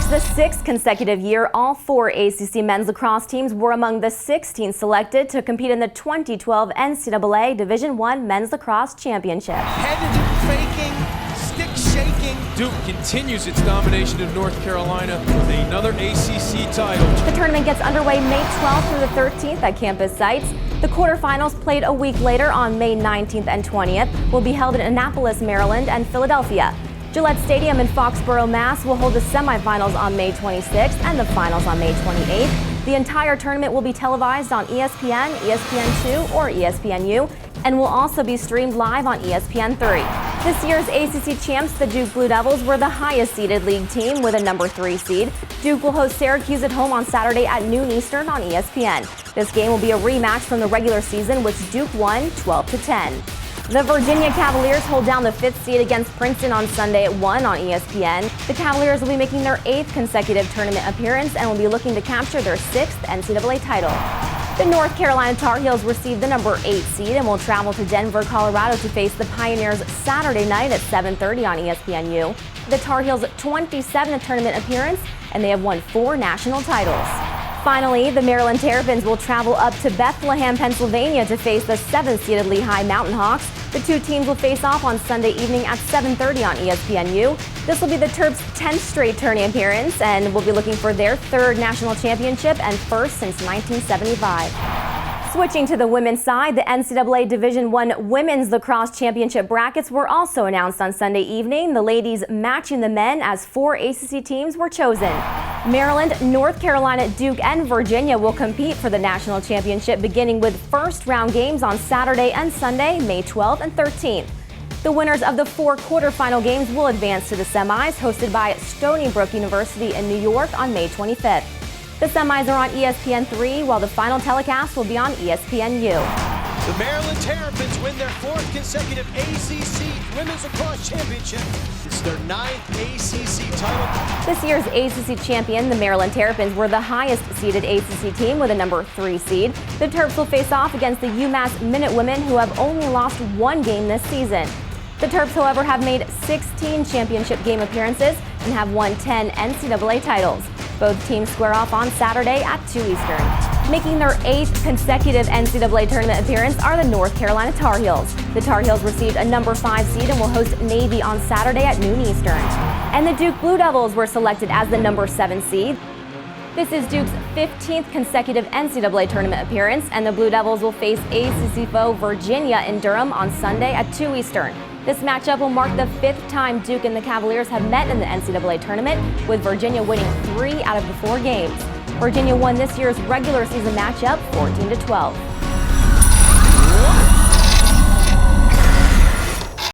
the sixth consecutive year, all four ACC men's lacrosse teams were among the 16 selected to compete in the 2012 NCAA Division I Men's Lacrosse Championship. Head faking, stick shaking. Duke continues its domination of North Carolina with another ACC title. The tournament gets underway May 12th through the 13th at campus sites. The quarterfinals, played a week later on May 19th and 20th, will be held in Annapolis, Maryland and Philadelphia. Gillette Stadium in Foxborough, Mass. will hold the semifinals on May 26th and the finals on May 28th. The entire tournament will be televised on ESPN, ESPN2, or ESPNU, and will also be streamed live on ESPN3. This year's ACC champs, the Duke Blue Devils, were the highest seeded league team with a number 3 seed. Duke will host Syracuse at home on Saturday at noon Eastern on ESPN. This game will be a rematch from the regular season, which Duke won 12-10. The Virginia Cavaliers hold down the 5th seed against Princeton on Sunday at 1 on ESPN. The Cavaliers will be making their 8th consecutive tournament appearance and will be looking to capture their 6th NCAA title. The North Carolina Tar Heels received the number 8 seed and will travel to Denver, Colorado to face the Pioneers Saturday night at 7:30 on ESPNU. The Tar Heels' 27th tournament appearance, and they have won 4 national titles. Finally, the Maryland Terrapins will travel up to Bethlehem, Pennsylvania to face the 7th-seeded Lehigh Mountain Hawks. The two teams will face off on Sunday evening at 7:30 on ESPNU. This will be the Terps' 10th straight tourney appearance and will be looking for their 3rd national championship and 1st since 1975. Switching to the women's side, the NCAA Division I Women's Lacrosse Championship brackets were also announced on Sunday evening. The ladies matching the men as 4 ACC teams were chosen. Maryland, North Carolina, Duke, and Virginia will compete for the national championship, beginning with first-round games on Saturday and Sunday, May 12th and 13th. The winners of the 4 quarterfinal games will advance to the semis, hosted by Stony Brook University in New York on May 25th. The semis are on ESPN3, while the final telecast will be on ESPNU. The Maryland Terrapins win their 4th consecutive ACC Women's Lacrosse Championship. It's their 9th ACC title. This year's ACC champion, the Maryland Terrapins, were the highest-seeded ACC team with a number 3 seed. The Terps will face off against the UMass Minutewomen, who have only lost 1 game this season. The Terps, however, have made 16 championship game appearances and have won 10 NCAA titles. Both teams square off on Saturday at 2 Eastern. Making their 8th consecutive NCAA tournament appearance are the North Carolina Tar Heels. The Tar Heels received a number 5 seed and will host Navy on Saturday at noon Eastern. And the Duke Blue Devils were selected as the number 7 seed. This is Duke's 15th consecutive NCAA tournament appearance, and the Blue Devils will face ACC foe Virginia in Durham on Sunday at 2 Eastern. This matchup will mark the 5th time Duke and the Cavaliers have met in the NCAA tournament, with Virginia winning 3 out of the 4 games. Virginia won this year's regular season matchup 14-12.